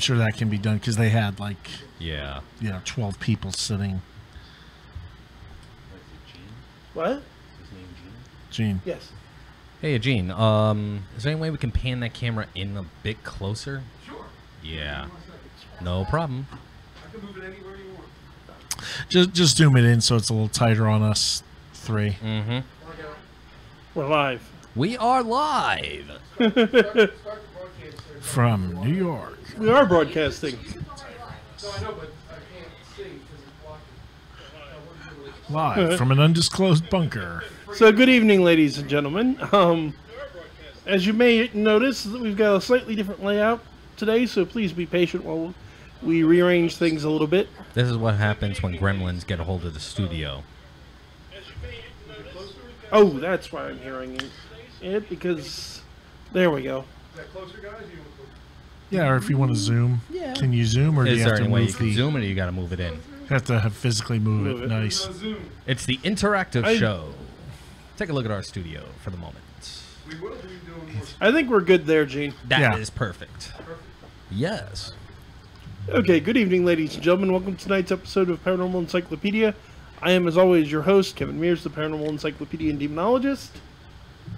sure that can be done because they had like 12 people sitting. What? His name Gene. Yes. Hey, Gene. Is there any way we can pan that camera in a bit closer? Sure. Yeah. No problem. I can move it anywhere you want. Just zoom it in so it's a little tighter on us three. Mm-hmm. We're live. We are live. Start the broadcast. From New York. We are broadcasting. No, I know, but I can't see because it's blocking. Live from an undisclosed bunker. So good evening, ladies and gentlemen. As you may notice, we've got a slightly different layout today, so please be patient while we rearrange things a little bit. This is what happens when gremlins get a hold of the studio. Oh, that's why I'm hearing it, because there we go. Is that closer, guys? Yeah, or if you want to zoom, can you zoom, or do Is you there have to any way you move can the? zoom it, or you got to move it in? Have to physically move it. Nice. Zoom. It's the interactive show. Take a look at our studio for the moment. We will be doing more. I think we're good there, Gene. That is perfect. Yes. Okay, good evening, ladies and gentlemen. Welcome to tonight's episode of Paranormal Encyclopedia. I am, as always, your host, Kevin Mears, the Paranormal Encyclopedia and Demonologist.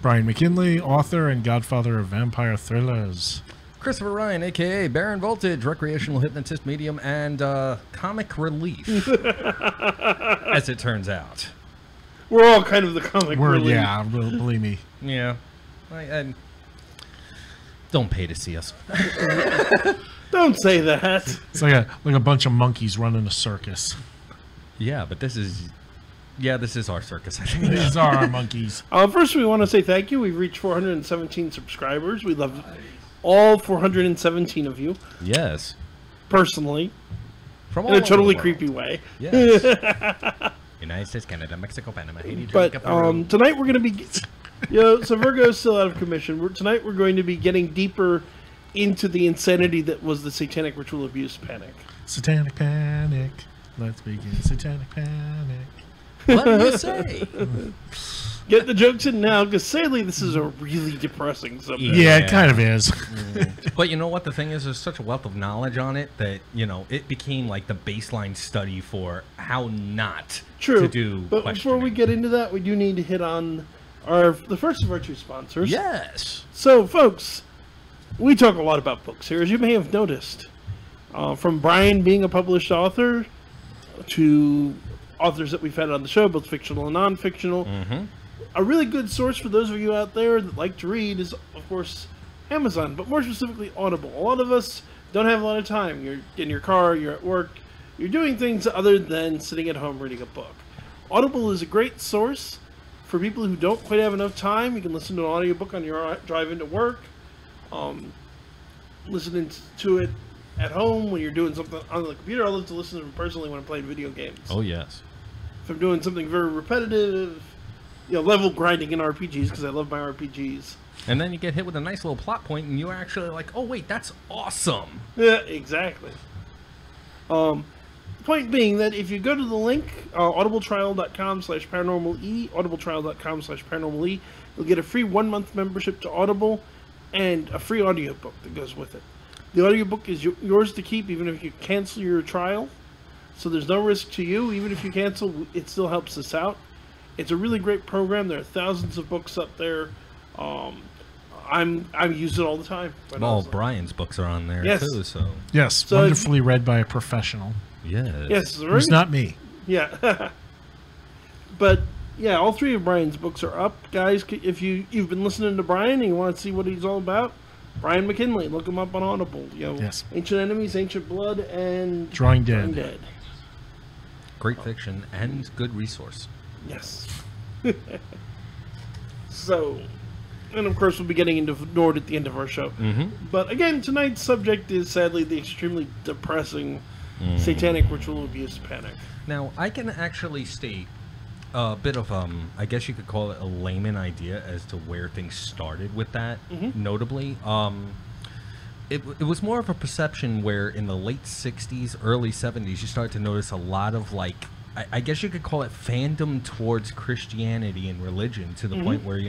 Brian McKinley, author and godfather of vampire thrillers. Christopher Ryan, a.k.a. Baron Voltage, recreational hypnotist, medium, and comic relief, as it turns out. We're all kind of the comic relief. Yeah, believe me. Yeah. I don't pay to see us. Don't say that. It's like a bunch of monkeys running a circus. Yeah, but this is... Yeah, this is our circus, I think. These are our monkeys. First, we want to say thank you. We've reached 417 subscribers. We love all 417 of you. Yes. Personally. From in a totally creepy way. Yes. United States, Canada, Mexico, Panama, Haiti, But Jamaica, Peru. tonight we're going to be... so Virgo's still out of commission. Tonight we're going to be getting deeper into the insanity that was the Satanic Ritual Abuse Panic. Satanic Panic. Let's begin. Satanic Panic. What do you say? Get the jokes in now, because sadly this is a really depressing subject. Yeah, it kind of is. But you know what the thing is? There's such a wealth of knowledge on it that, you know, it became like the baseline study for how not to do But before we get into that, we do need to hit on the first of our two sponsors. Yes. So, folks, we talk a lot about books here, as you may have noticed. From Brian being a published author to authors that we've had on the show, both fictional and non-fictional. Mm-hmm. A really good source for those of you out there that like to read is, of course, Amazon, but more specifically Audible. A lot of us don't have a lot of time. You're in your car, you're at work, you're doing things other than sitting at home reading a book. Audible is a great source for people who don't quite have enough time. You can listen to an audiobook on your drive into work, listening to it at home when you're doing something on the computer. I love to listen to it personally when I'm playing video games. Oh, yes. If I'm doing something very repetitive, level grinding in RPGs, because I love my RPGs. And then you get hit with a nice little plot point, and you're actually like, oh, wait, that's awesome. Yeah, exactly. The point being that if you go to the link, audibletrial.com/paranormale, audibletrial.com/paranormale, you'll get a free 1-month membership to Audible and a free audiobook that goes with it. The audiobook is yours to keep even if you cancel your trial. So there's no risk to you. Even if you cancel, it still helps us out. It's a really great program. There are thousands of books up there. I'm used it all the time. Well, Brian's books are on there too. So yes, so wonderfully read by a professional. Yes. Yes, it's not me. Yeah. But yeah, all three of Brian's books are up, guys. If you've been listening to Brian and you want to see what he's all about, Brian McKinley, look him up on Audible. Yes. Ancient Enemies, Ancient Blood, and Drawing Dead. Great fiction and good resource. Yes. So, and of course we'll be getting into Nord at the end of our show. Mm-hmm. But again, tonight's subject is sadly the extremely depressing Satanic Ritual Abuse Panic. Now, I can actually state a bit of, I guess you could call it a layman idea as to where things started with that, notably. It was more of a perception where in the late 60s, early 70s, you start to notice a lot of, like, I guess you could call it fandom towards Christianity and religion to the point where,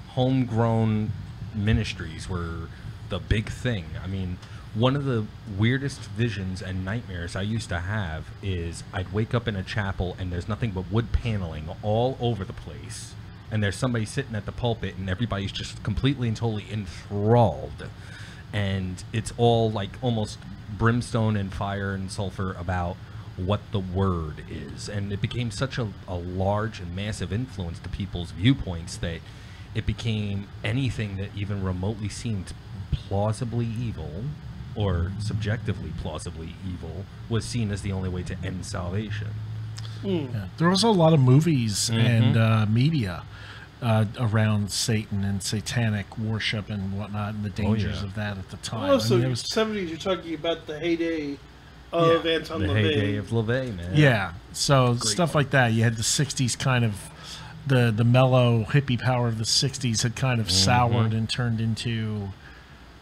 homegrown ministries were the big thing. I mean, One of the weirdest visions and nightmares I used to have is I'd wake up in a chapel and there's nothing but wood paneling all over the place. And there's somebody sitting at the pulpit and everybody's just completely and totally enthralled. And it's all like almost brimstone and fire and sulfur about what the word is. And it became such a large and massive influence to people's viewpoints that it became anything that even remotely seemed plausibly evil or subjectively plausibly evil was seen as the only way to end salvation. Yeah. There was a lot of movies and media around Satan and satanic worship and whatnot, and the dangers of that at the time. Also, I mean, it was 70s, you're talking about the heyday of Anton The LaVey. heyday of LaVey, man. yeah. So Great stuff one. like that. You had the 60s kind of, the mellow hippie power of the 60s had kind of soured and turned into,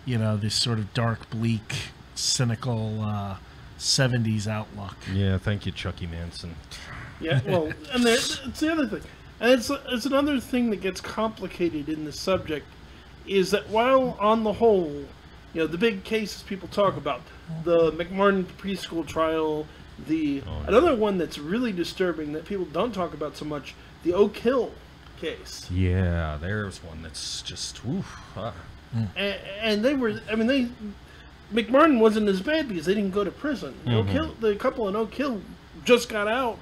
you know, this sort of dark, bleak, cynical 70s outlook. Yeah, thank you, Chucky Manson. Yeah, well, and it's the other thing. And it's another thing that gets complicated in this subject is that while on the whole, you know, the big cases people talk about, the McMartin Preschool trial, another one that's really disturbing that people don't talk about so much, the Oak Hill case. Yeah, there's one that's just, oof. And they were, I mean, McMartin wasn't as bad because they didn't go to prison. Oak Hill, the couple in Oak Hill just got out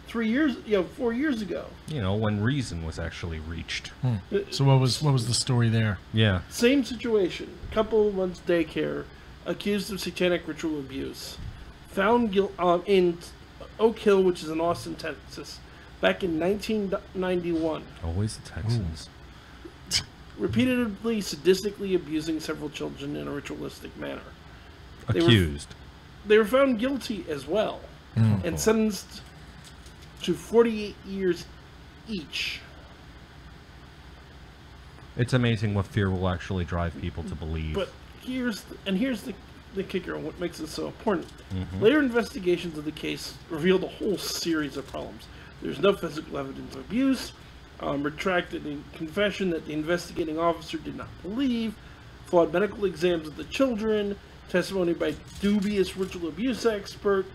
4 years ago. You know, when reason was actually reached. So what was the story there? Yeah. Same situation. Couple runs daycare, accused of satanic ritual abuse, found in Oak Hill, which is in Austin, Texas, back in 1991. Always the Texans. Repeatedly sadistically abusing several children in a ritualistic manner. Accused. They were found guilty as well, and sentenced to 48 years each. It's amazing what fear will actually drive people to believe. But here's the kicker on what makes it so important. Later investigations of the case revealed a whole series of problems. There's no physical evidence of abuse, retracted in confession that the investigating officer did not believe, flawed medical exams of the children, testimony by dubious ritual abuse expert,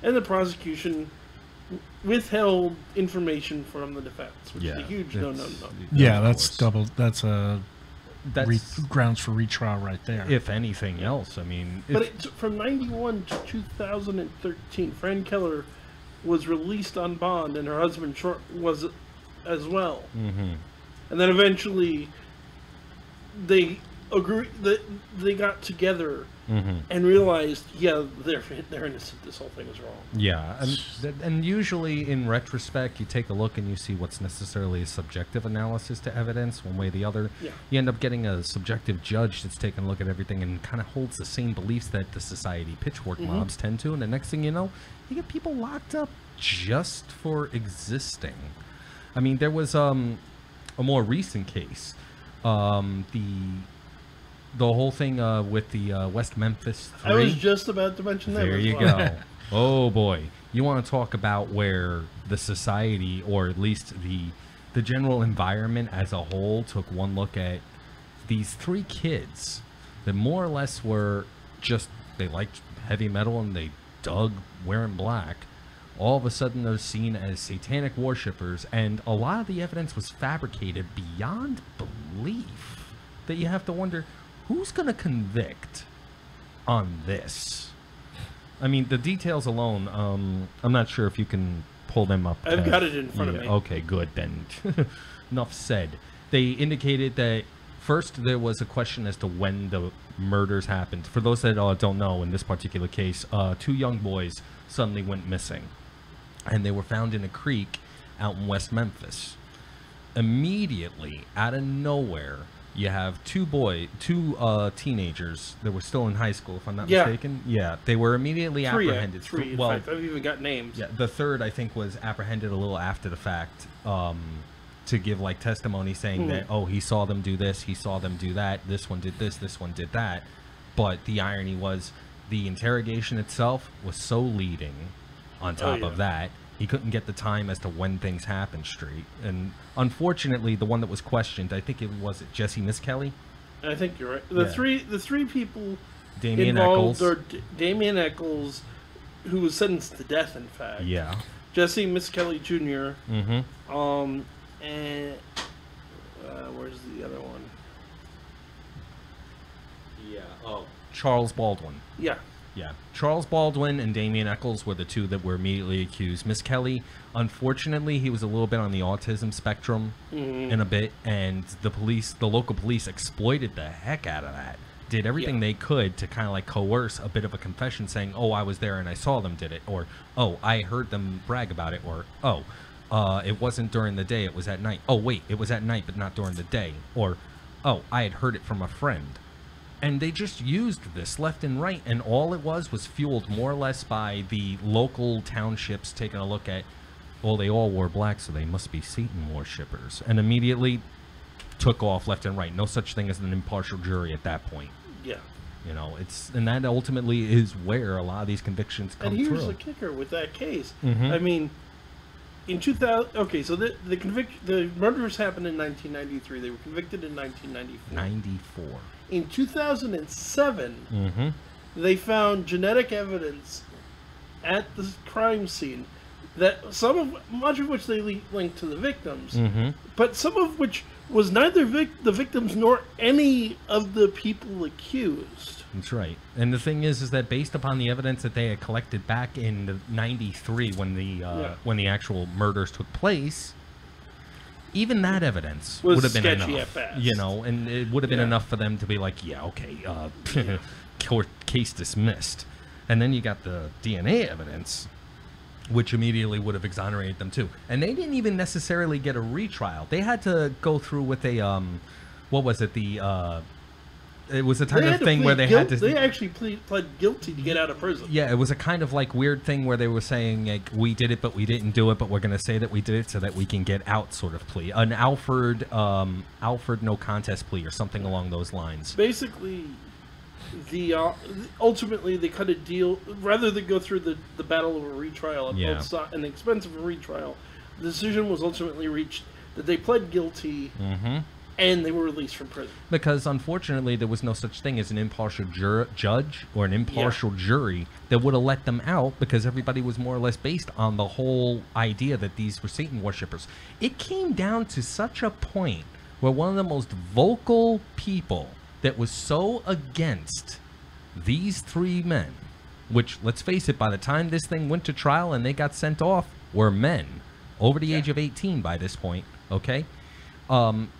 and the prosecution withheld information from the defense, which is a huge no. Yeah, that's double. That's That's grounds for retrial right there. if anything else. I mean, But from 91 to 2013, Fran Keller was released on bond, and her husband was as well. And then eventually, they they got together and realized, yeah, they're innocent. This whole thing is wrong. yeah, and usually in retrospect, you take a look and you see what's necessarily a subjective analysis to evidence, one way or the other. Yeah. You end up getting a subjective judge that's taking a look at everything and kind of holds the same beliefs that the society pitchfork mobs tend to, and the next thing you know, you get people locked up just for existing. I mean, there was a more recent case, the whole thing with the West Memphis Three. I was just about to mention that. There as you well. go. Oh boy, you want to talk about where the society, or at least the general environment as a whole, took one look at these three kids that more or less were just, they liked heavy metal and they dug wearing black. All of a sudden they're seen as satanic worshippers, and a lot of the evidence was fabricated beyond belief that you have to wonder, who's going to convict on this? I mean, the details alone, I'm not sure if you can pull them up. I've got it in front of me. Okay, good, then. Enough said. They indicated that first there was a question as to when the murders happened. For those that don't know, in this particular case, two young boys suddenly went missing, and they were found in a creek out in West Memphis. Immediately, out of nowhere, you have two teenagers that were still in high school, if I'm not mistaken. Yeah, they were immediately apprehended. Three. In Well, fact, I've even got names. yeah, the third, I think, was apprehended a little after the fact, to give like testimony saying that, oh, he saw them do this, he saw them do that, this one did this one did that. But the irony was, the interrogation itself was so leading. On top of that, he couldn't get the time as to when things happened straight. And unfortunately, the one that was questioned, I think it was Jesse Miss Kelly. I think you're right. The three people Damien involved Eccles. are Damien Eccles, who was sentenced to death, in fact. Yeah. Jesse Miskelly Jr. Mm-hmm. And where's the other one? Yeah. Oh. Charles Baldwin. Yeah. Yeah. Charles Baldwin and Damien Eccles were the two that were immediately accused. Miss Kelly, unfortunately, he was a little bit on the autism spectrum in a bit, and the local police exploited the heck out of that. Did everything they could to kind of like coerce a bit of a confession saying, oh, I was there and I saw them did it, or, oh, I heard them brag about it, or, oh, it wasn't during the day, it was at night. Oh, wait, it was at night, but not during the day. Or, oh, I had heard it from a friend. And they just used this left and right, and all it was fueled more or less by the local townships taking a look at, well, they all wore black, so they must be Satan worshippers, and immediately took off left and right. No such thing as an impartial jury at that point. Yeah. You know, and that ultimately is where a lot of these convictions come through. And here's the kicker with that case. Mm-hmm. I mean, in 2000, okay, so the murders happened in 1993. They were convicted in 1994. 94. In 2007, they found genetic evidence at the crime scene that much of which they linked to the victims, but some of which was neither the victims nor any of the people accused. That's right. And the thing is that based upon the evidence that they had collected back in '93 when the actual murders took place, even that evidence would have been sketchy enough, at best. you know, and it would have been enough for them to be like, yeah, okay, court case dismissed. And then you got the DNA evidence, which immediately would have exonerated them too. And they didn't even necessarily get a retrial. They had to go through with a, what was it, it was a type of thing where they had to... They actually pled guilty to get out of prison. Yeah, it was a kind of like weird thing where they were saying, like, we did it, but we didn't do it, but we're going to say that we did it so that we can get out sort of plea. An Alfred no contest plea or something along those lines. Basically, ultimately they cut a deal, rather than go through the battle of a retrial and the expense of a retrial, the decision was ultimately reached that they pled guilty and they were released from prison. Because unfortunately there was no such thing as an impartial judge or an impartial jury that would have let them out, because everybody was more or less based on the whole idea that these were Satan worshippers. It came down to such a point where one of the most vocal people that was so against these three men, which, let's face it, by the time this thing went to trial and they got sent off, were men over the age of 18 by this point, okay?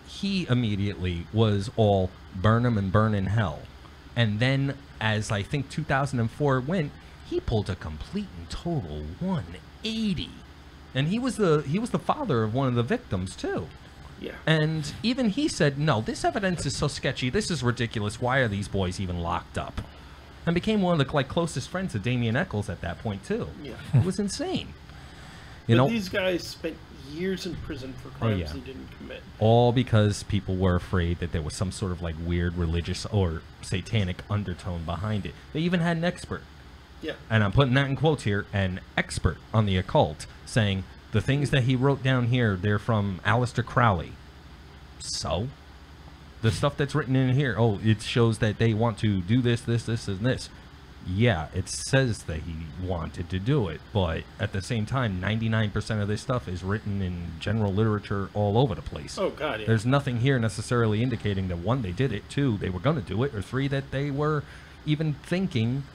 He immediately was all burn 'em and burn in hell. And then, as I think 2004 went, he pulled a complete and total 180. And he was the father of one of the victims too. Yeah. And even he said, no, this evidence is so sketchy, this is ridiculous, why are these boys even locked up? And became one of the closest friends of Damien Eccles at that point too. Yeah. It was insane. But these guys spent years in prison for crimes they didn't commit. All because people were afraid that there was some sort of weird religious or satanic undertone behind it. They even had an expert. Yeah. And I'm putting that in quotes here, an expert on the occult, saying the things that he wrote down here, they're from Aleister Crowley. So? The stuff that's written in here, oh, it shows that they want to do this, this, this, and this. Yeah, it says that he wanted to do it, but at the same time, 99% of this stuff is written in general literature all over the place. Oh, God, yeah. There's nothing here necessarily indicating that, one, they did it, two, they were going to do it, or three, that they were even thinking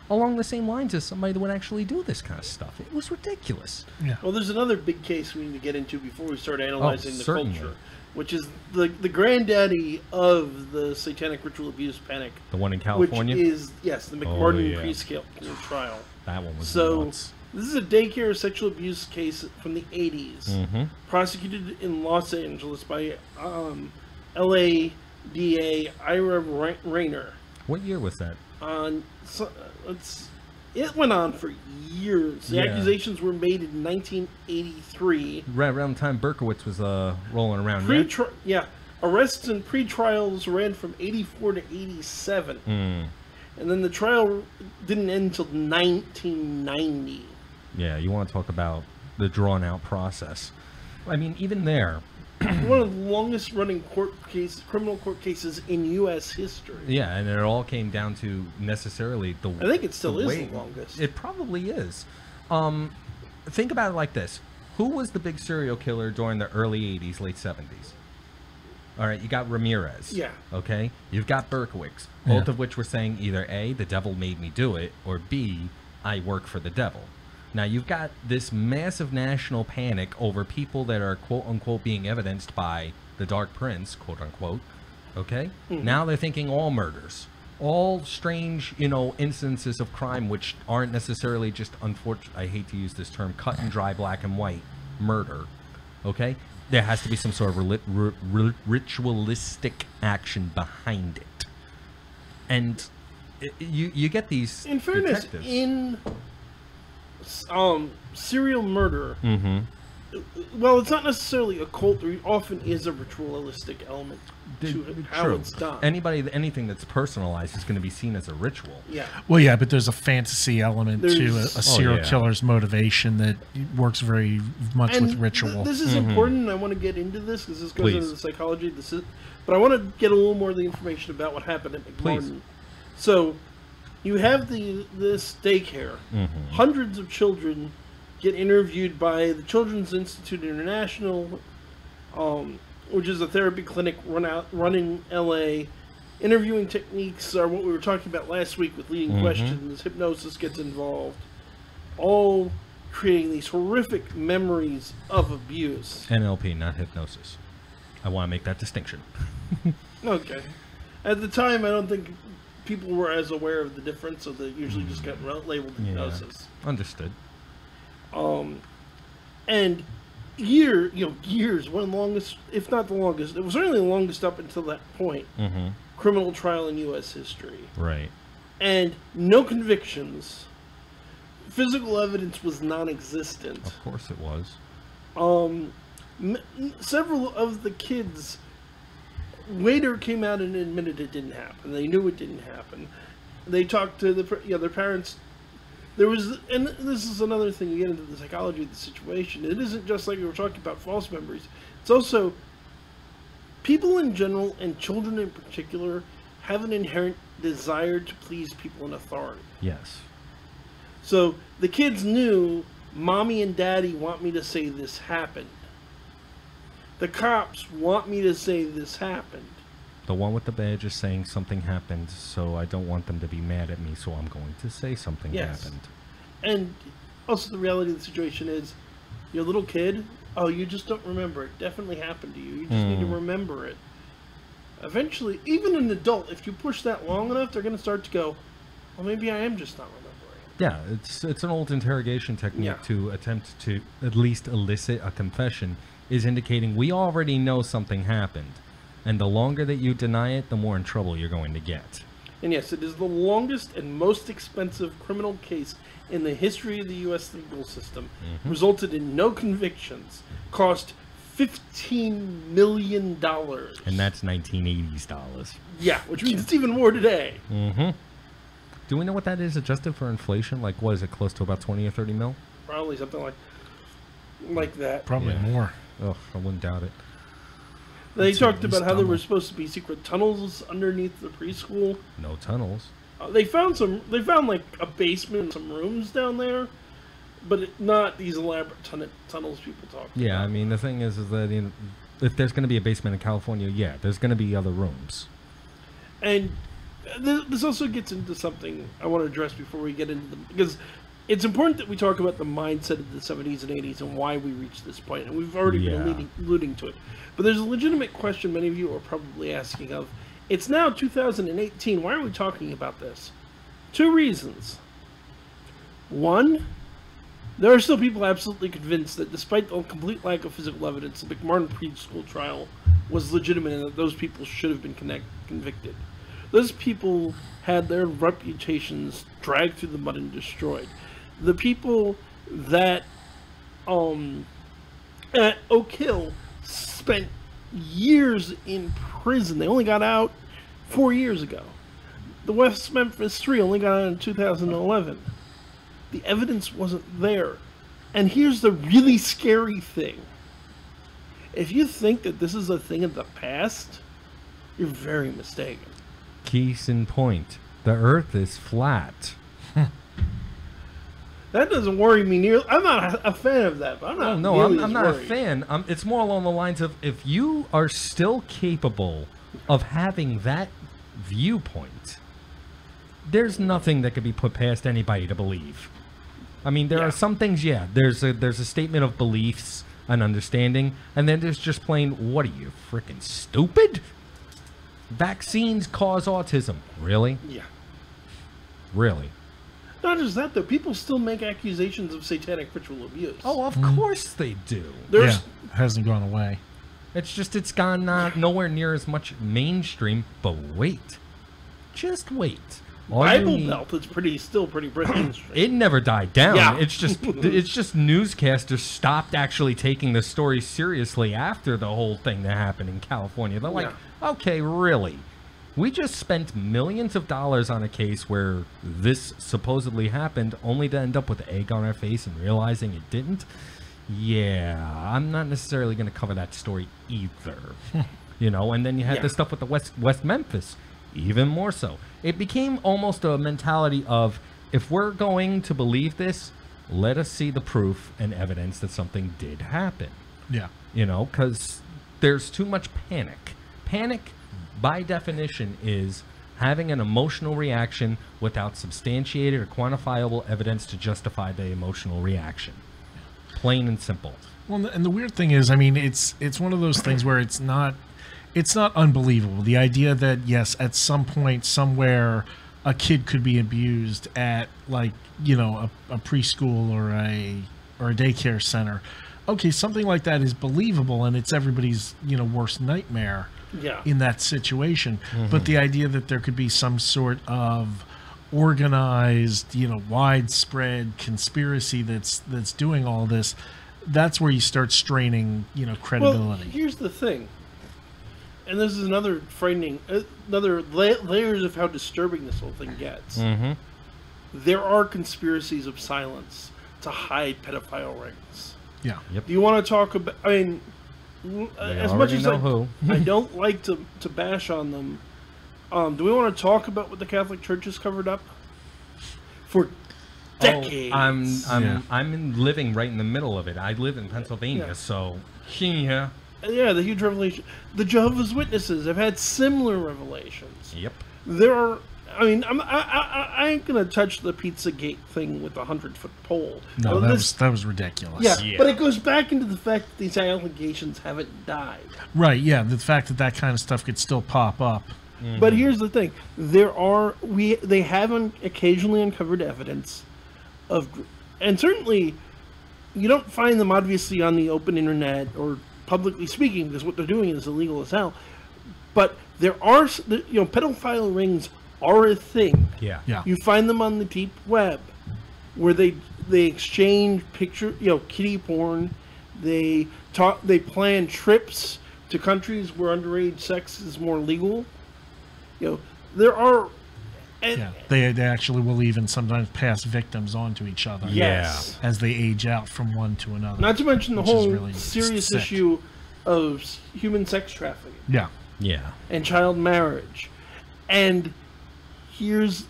along the same lines as somebody that would actually do this kind of stuff. It was ridiculous. Yeah. Well, there's another big case we need to get into before we start analyzing the certainly. culture, which is the granddaddy of the Satanic Ritual Abuse Panic. The one in California? Which is, yes, the McMartin Preschool Trial. That one was nuts. This is a daycare sexual abuse case from the 80s, prosecuted in Los Angeles by LADA Ira Rayner. What year was that? It went on for years. The accusations were made in 1983. Right around the time Berkowitz was rolling around, yeah. Arrests and pre-trials ran from 84 to 87. And then the trial didn't end until 1990. Yeah, you want to talk about the drawn-out process. I mean, even there, one of the longest running criminal court cases in U.S. history. Yeah, and it all came down to necessarily the. I think it still is way, the longest. It probably is. Think about it like this: who was the big serial killer during the early '80s, late '70s? All right, you got Ramirez. Yeah. Okay, you've got Berkowitz, both Yeah. of which were saying either A, the devil made me do it, or B, I work for the devil. Now you've got this massive national panic over people that are quote unquote being evidenced by the Dark Prince, quote unquote. Okay, now they're thinking all murders, all strange, instances of crime which aren't necessarily just I hate to use this term, cut and dry, black and white murder. Okay, there has to be some sort of ritualistic action behind it, and you get these. In fairness, detectives. in serial murder, Mm-hmm. well, it's not necessarily a cult. There often is a ritualistic element to it, how True. it's done. Anything that's personalized is going to be seen as a ritual. Yeah. Well, yeah, but there's a fantasy element to a There's- serial yeah. killer's motivation that works very much with ritual. This is important, and I want to get into this because this goes Please. into the psychology. But I want to get a little more of the information about what happened at McMartin. Please. So, you have this daycare. Hundreds of children get interviewed by the Children's Institute International, which is a therapy clinic run in LA. Interviewing techniques are what we were talking about last week with leading questions. Hypnosis gets involved. All creating these horrific memories of abuse. NLP, not hypnosis. I want to make that distinction. Okay. At the time, I don't think people were as aware of the difference, so they usually just got labeled hypnosis. Understood. And years, one of the longest, if not the longest, it was certainly the longest up until that point, criminal trial in U.S. history. Right. And no convictions. Physical evidence was non-existent. Of course it was. Several of the kids later came out and admitted it didn't happen. They knew it didn't happen. They talked to their parents. There was, and this is another thing, you get into the psychology of the situation. It isn't just like we were talking about false memories. It's also people in general, and children in particular, have an inherent desire to please people in authority. Yes. So the kids knew, Mommy and Daddy want me to say this happened. The cops want me to say this happened. The one with the badge is saying something happened, so I don't want them to be mad at me, so I'm going to say something happened. And also the reality of the situation is, your little kid, you just don't remember. It definitely happened to you. You just need to remember it. Eventually, even an adult, if you push that long enough, they're going to start to go, well, maybe I am just not remembering. Yeah, it's an old interrogation technique to attempt to at least elicit a confession, is indicating we already know something happened. And the longer that you deny it, the more in trouble you're going to get. And yes, it is the longest and most expensive criminal case in the history of the U.S. legal system. Resulted in no convictions. Cost $15 million. And that's 1980s dollars. Yeah, which means it's even more today. Do we know what that is adjusted for inflation? Like, what is it, close to about 20 or 30 mil? Probably something like that. Probably more. Oh, I wouldn't doubt it. They That's talked at least about how there double. were supposed to be secret tunnels underneath the preschool. No tunnels. They found like a basement and some rooms down there, but not these elaborate tunnels people talk about. Yeah, I mean, the thing is that if there's going to be a basement in California, yeah, there's going to be other rooms. And this also gets into something I want to address before we get into because it's important that we talk about the mindset of the 70s and 80s and why we reached this point. And we've already been alluding to it. But there's a legitimate question many of you are probably asking of, it's now 2018, why are we talking about this? Two reasons. One, there are still people absolutely convinced that despite the complete lack of physical evidence, the McMartin Preschool trial was legitimate and that those people should have been convicted. Those people had their reputations dragged through the mud and destroyed. The people that at Oak Hill spent years in prison. They only got out 4 years ago. The West Memphis Three only got out in 2011. The evidence wasn't there. And here's the really scary thing. If you think that this is a thing of the past, you're very mistaken. Case in point, the Earth is flat. That doesn't worry me nearly. I'm not a fan of that, but I'm not. I'm not a fan. It's more along the lines of, if you are still capable of having that viewpoint, there's nothing that could be put past anybody to believe. I mean, there are some things, there's a statement of beliefs and understanding, and then there's just plain, what are you, freaking stupid? Vaccines cause autism. Really? Yeah. Really? Not just that, though. People still make accusations of satanic ritual abuse. Oh, of course they do. There's, It hasn't gone away. It's just, it's gone nowhere near as much mainstream, but wait. Just wait. Bible Belt is still pretty mainstream. It never died down. Yeah. It's just newscasters stopped actually taking the story seriously after the whole thing that happened in California. They're like, okay, really? We just spent millions of dollars on a case where this supposedly happened, only to end up with egg on our face and realizing it didn't? Yeah, I'm not necessarily going to cover that story either. You know, and then you had the stuff with the West Memphis, even more so. It became almost a mentality of, if we're going to believe this, let us see the proof and evidence that something did happen. Yeah. You know, because there's too much panic. Panic, by definition, is having an emotional reaction without substantiated or quantifiable evidence to justify the emotional reaction. Plain and simple. Well, and the weird thing is, I mean, it's one of those things where it's not unbelievable. The idea that, yes, at some point, somewhere, a kid could be abused at, like, you know, a preschool or a daycare center. Okay, something like that is believable, and it's everybody's, you know, worst nightmare in that situation. But the idea that there could be some sort of organized, you know, widespread conspiracy that's doing all this, that's where you start straining, you know, credibility. Well, here's the thing, and this is another frightening, layers of how disturbing this whole thing gets. There are conspiracies of silence to hide pedophile rings. Yeah. Yep. Do you want to talk about? I mean, as much as I don't like to bash on them, do we want to talk about what the Catholic Church has covered up for decades? I'm living right in the middle of it. I live in Pennsylvania, so yeah. Yeah, the huge revelation. The Jehovah's Witnesses have had similar revelations. Yep. There are. I mean, I ain't gonna touch the Pizzagate thing with the 100-foot pole. No, that was ridiculous. Yeah, but it goes back into the fact that these allegations haven't died. Right. Yeah, the fact that kind of stuff could still pop up. But here's the thing: they haven't occasionally uncovered evidence of, and certainly, you don't find them obviously on the open internet or publicly speaking, because what they're doing is illegal as hell. But there are, you know, pedophile rings are a thing. Yeah. You find them on the deep web, where they exchange kiddie porn. They plan trips to countries where underage sex is more legal. You know, there are. They actually will even sometimes pass victims on to each other. Yes. As they age out from one to another. Not to mention the whole really serious sick issue of human sex trafficking. Yeah. Yeah. And child marriage. And here's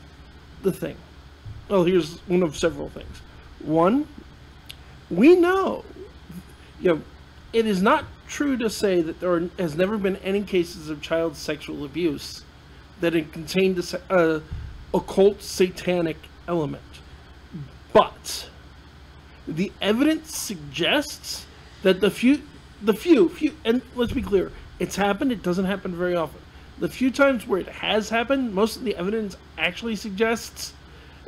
the thing. Well, here's one of several things. One, we know, you know, it is not true to say that there has never been any cases of child sexual abuse that it contained a occult satanic element. But the evidence suggests that the few, and let's be clear, it's happened, it doesn't happen very often. The few times where it has happened, most of the evidence actually suggests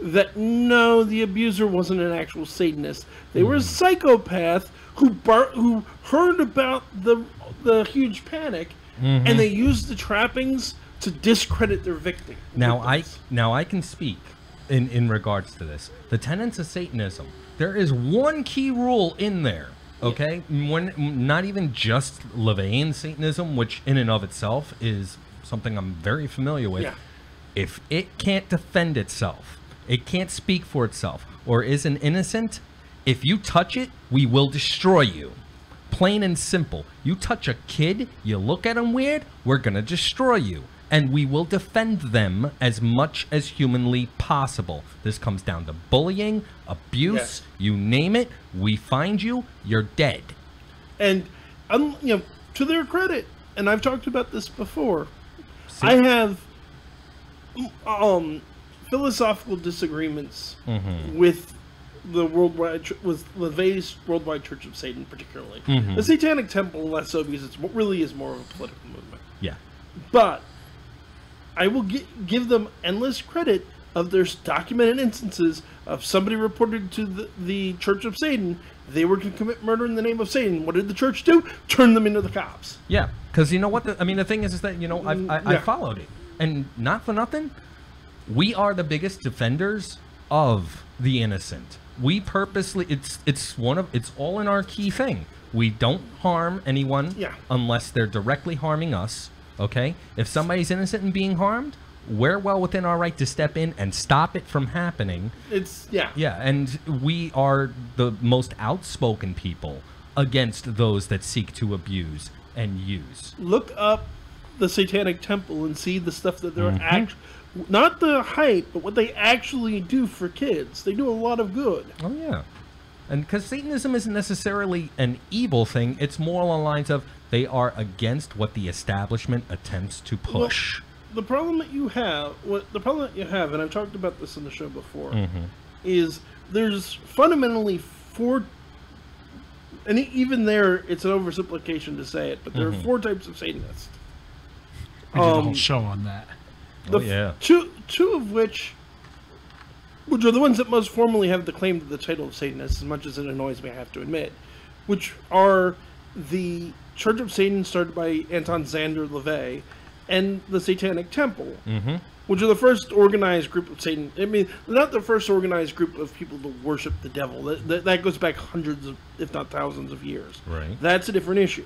that no, the abuser wasn't an actual Satanist. They were a psychopath who heard about the huge panic, and they used the trappings to discredit their victim. Now I can speak in regards to this. The tenets of Satanism. There is one key rule in there. Okay, not even just Levian Satanism, which in and of itself is something I'm very familiar with. Yeah. If it can't defend itself, it can't speak for itself, or is an innocent, if you touch it, we will destroy you. Plain and simple. You touch a kid, you look at them weird, we're going to destroy you. And we will defend them as much as humanly possible. This comes down to bullying, abuse, Yes. you name it. We find you, you're dead. And, to their credit, and I've talked about this before, I have philosophical disagreements with the with LaVey's Worldwide Church of Satan, particularly. The Satanic Temple, less so, because it really is more of a political movement. Yeah. But I will give them endless credit of there's documented instances of somebody reported to the Church of Satan they were going to commit murder in the name of Satan. What did the church do? Turn them into the cops. Yeah, because you know what? The thing is that, I followed it. And not for nothing, we are the biggest defenders of the innocent. We purposely, it's all in our key thing. We don't harm anyone unless they're directly harming us, okay? If somebody's innocent and being harmed, we're well within our right to step in and stop it from happening. Yeah, and we are the most outspoken people against those that seek to abuse and use. Look up the Satanic Temple and see the stuff that they're not the hype, but what they actually do for kids. They do a lot of good. Oh, yeah. And because Satanism isn't necessarily an evil thing, it's more along the lines of they are against what the establishment attempts to push. Well, the problem that you have, and I've talked about this in the show before, is there's fundamentally four, and even there, it's an oversimplification to say it, but there are four types of Satanists. We did a whole show on that. Two of which are the ones that most formally have the claim to the title of Satanist, as much as it annoys me, I have to admit, which are the Church of Satan started by Anton Szandor LaVey, and the Satanic Temple, which are the first organized group of Satan. I mean, they're not the first organized group of people to worship the devil. That goes back hundreds of, if not thousands of years. Right. That's a different issue.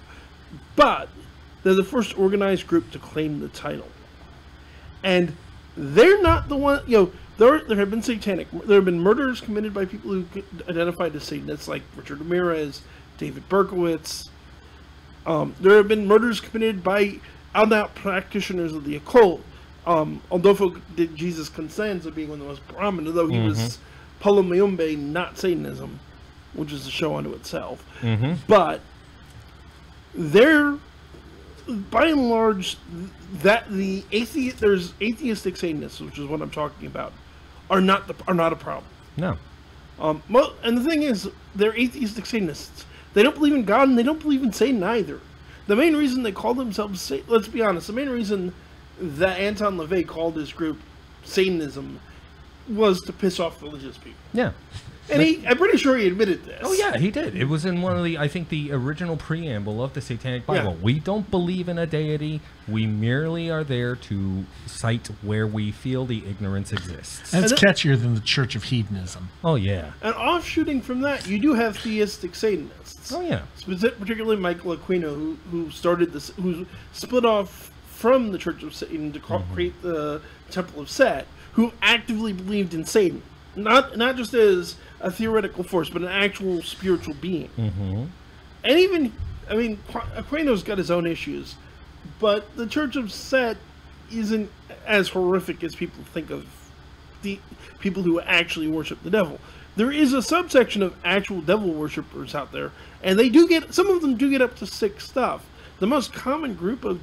But they're the first organized group to claim the title. And they're not the one, there have been there have been murders committed by people who identified as Satanists, like Richard Ramirez, David Berkowitz. There have been murders committed by out-and-out practitioners of the occult. Adolfo de Jesus Constanza being one of the most prominent, though he was Palo Mayombe, not Satanism, which is a show unto itself. But they're, by and large, there's atheistic Satanists, which is what I'm talking about, are not a problem. No. And the thing is, they're atheistic Satanists. They don't believe in God, and they don't believe in Satan either. The main reason they call themselves, let's be honest, the main reason that Anton LaVey called his group Satanism was to piss off religious people. Yeah. And I'm pretty sure he admitted this. Oh, yeah, he did. It was in one of the original preamble of the Satanic Bible. Yeah. We don't believe in a deity. We merely are there to cite where we feel the ignorance exists. And it's catchier than the Church of Hedonism. Oh, yeah. And offshooting from that, you do have theistic Satanists. Oh, yeah. Particularly Michael Aquino, who started this, who split off from the Church of Satan to create the Temple of Set, who actively believed in Satan. Not just as a theoretical force, but an actual spiritual being. And even, Aquino's got his own issues, but the Church of Set isn't as horrific as people think of the people who actually worship the devil. There is a subsection of actual devil worshippers out there, and some of them do get up to sick stuff. The most common group of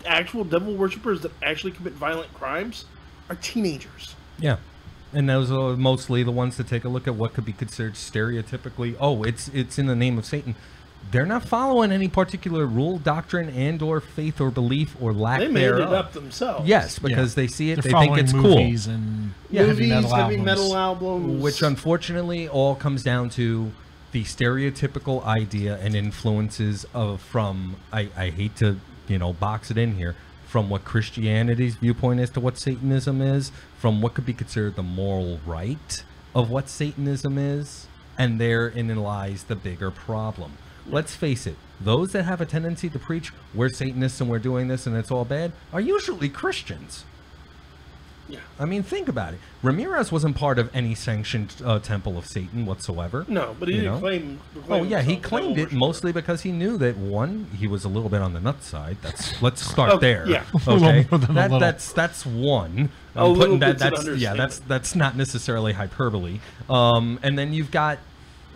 actual devil worshippers that actually commit violent crimes are teenagers. Yeah. And those are mostly the ones that take a look at what could be considered stereotypically, it's in the name of Satan. They're not following any particular rule, doctrine, and or faith or belief or lack thereof. They made it up themselves. Yes, because they see it, They're they think it's movies cool. And heavy metal albums. Which unfortunately all comes down to the stereotypical idea and influences from, I hate to, box it in here, from what Christianity's viewpoint as to what Satanism is, from what could be considered the moral right of what Satanism is, and therein lies the bigger problem. Let's face it, those that have a tendency to preach, we're Satanists and we're doing this and it's all bad, are usually Christians. Yeah. I mean, think about it. Ramirez wasn't part of any sanctioned temple of Satan whatsoever. No, but he you didn't know? claim. Oh yeah, he himself a claimed devil it worshiper. mostly because he knew that one, he was a little bit on the nut side. Let's start there. Yeah. A little Okay. more than a little. That's one. A little that. bit's an That's not necessarily hyperbole. And then you've got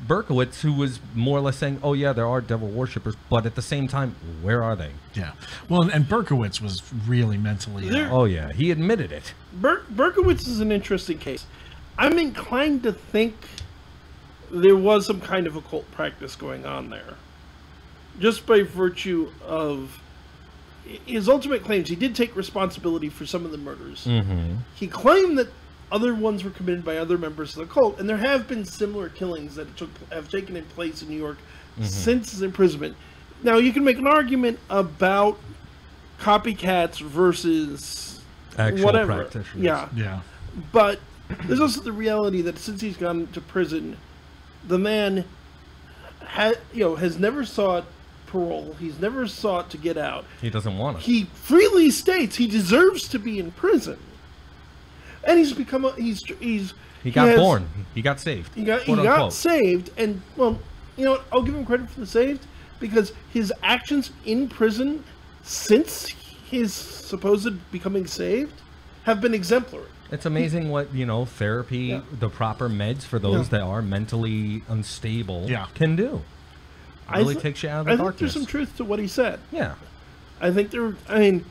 Berkowitz, who was more or less saying, "Oh yeah, there are devil worshippers," but at the same time, where are they? Yeah. Well, and Berkowitz was really mentally There- ill. Oh yeah, he admitted it. Berkowitz is an interesting case. I'm inclined to think there was some kind of occult practice going on there, just by virtue of his ultimate claims. He did take responsibility for some of the murders. Mm-hmm. He claimed that other ones were committed by other members of the cult, and there have been similar killings that have taken place in New York since his imprisonment. Now, you can make an argument about copycats versus Actual whatever. practitioners. Yeah, Yeah. but there's also the reality that since he's gone to prison, the man has never sought parole. He's never sought to get out. He doesn't want it. He freely states he deserves to be in prison, and he's become He got born. He got saved. He got Quote, unquote. saved, and well, you know what? I'll give him credit for the saved because his actions in prison since his supposed becoming saved have been exemplary. It's amazing what, therapy, Yeah. the proper meds for those that are mentally unstable Yeah. can do. It really takes you out of the I think darkness. there's some truth to what he said. Yeah. I think there. I mean,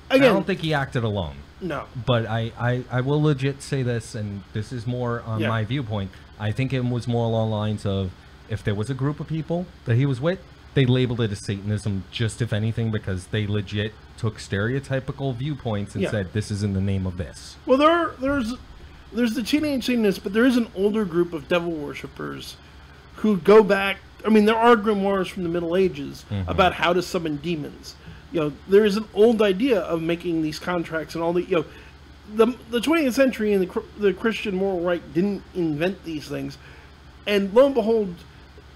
I again, don't think he acted alone. no. But I will legit say this, and this is more on Yeah. my viewpoint. I think it was more along the lines of, if there was a group of people that he was with, they labeled it as Satanism, just if anything, because they legit took stereotypical viewpoints and Yeah. said, this is in the name of this. Well, there's the teenage Satanists, but there is an older group of devil worshippers who go back. I mean, there are grimoires from the Middle Ages about how to summon demons. There is an old idea of making these contracts and all the. The 20th century and the Christian moral right didn't invent these things, and lo and behold,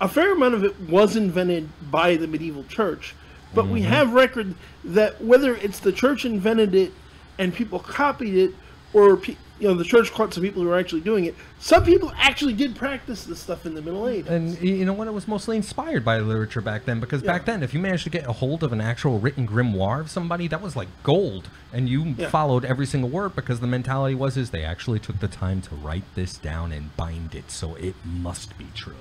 a fair amount of it was invented by the medieval church. But we have record that whether it's the church invented it and people copied it, or the church caught some people who were actually doing it, some people actually did practice this stuff in the Middle Ages. And you know what? It was mostly inspired by literature back then, because back then, if you managed to get a hold of an actual written grimoire of somebody, that was like gold, and you followed every single word, because the mentality was they actually took the time to write this down and bind it, so it must be true.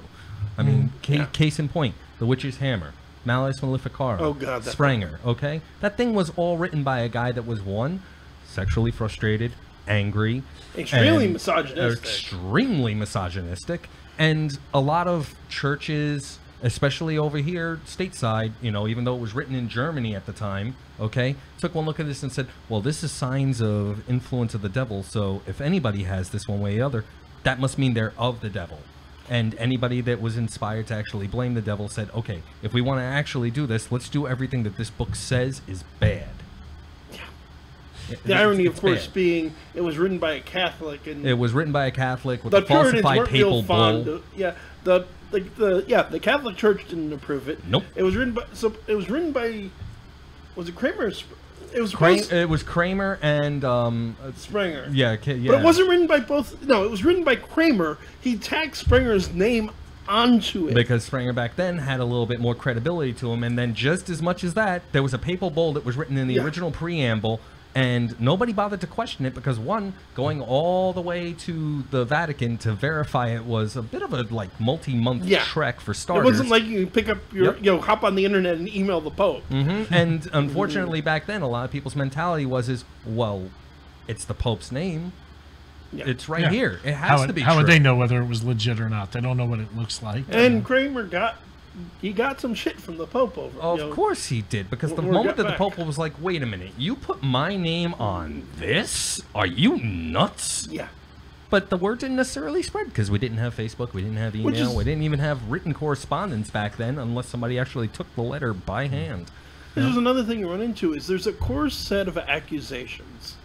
I mean, case in point, The Witch's Hammer, Malleus Maleficarum, Oh, God, that- Sprenger, okay? That thing was all written by a guy that was, one, sexually frustrated, angry, Extremely and misogynistic. extremely misogynistic, and a lot of churches, especially over here stateside, even though it was written in Germany at the time, okay, took one look at this and said, well, this is signs of influence of the devil, so if anybody has this one way or the other, that must mean they're of the devil. And anybody that was inspired to actually blame the devil said, okay, if we want to actually do this, let's do everything that this book says is bad. The irony, It's of course, bad. being it was written by a Catholic, and It was written by a Catholic with the a Puritans falsified weren't papal real fond bull. of. Yeah, the Catholic Church didn't approve it. Nope. It was written by. Was it Kramer? It was It was Kramer and Sprenger. yeah. But it wasn't written by both. No, it was written by Kramer. He tagged Sprenger's name onto it. Because Sprenger back then had a little bit more credibility to him, and then just as much as that, there was a papal bull that was written in the original preamble, and nobody bothered to question it because, one, going all the way to the Vatican to verify it was a bit of a multi-month trek for It starters. wasn't like you pick up your, hop on the internet and email the Pope. And unfortunately, back then, a lot of people's mentality was, well, it's the Pope's name. Yeah. It's right Yeah. here. It has to be How true. would they know whether it was legit or not? They don't know what it looks like. And Kramer got some shit from the Pope over. Of course he did, because the We'll moment get that the back. Pope was like, wait a minute, you put my name on this? Are you nuts? Yeah. But the word didn't necessarily spread because we didn't have Facebook, we didn't have Which email, is- we didn't even have written correspondence back then unless somebody actually took the letter by hand. There's another thing you run into is there's a core set of accusations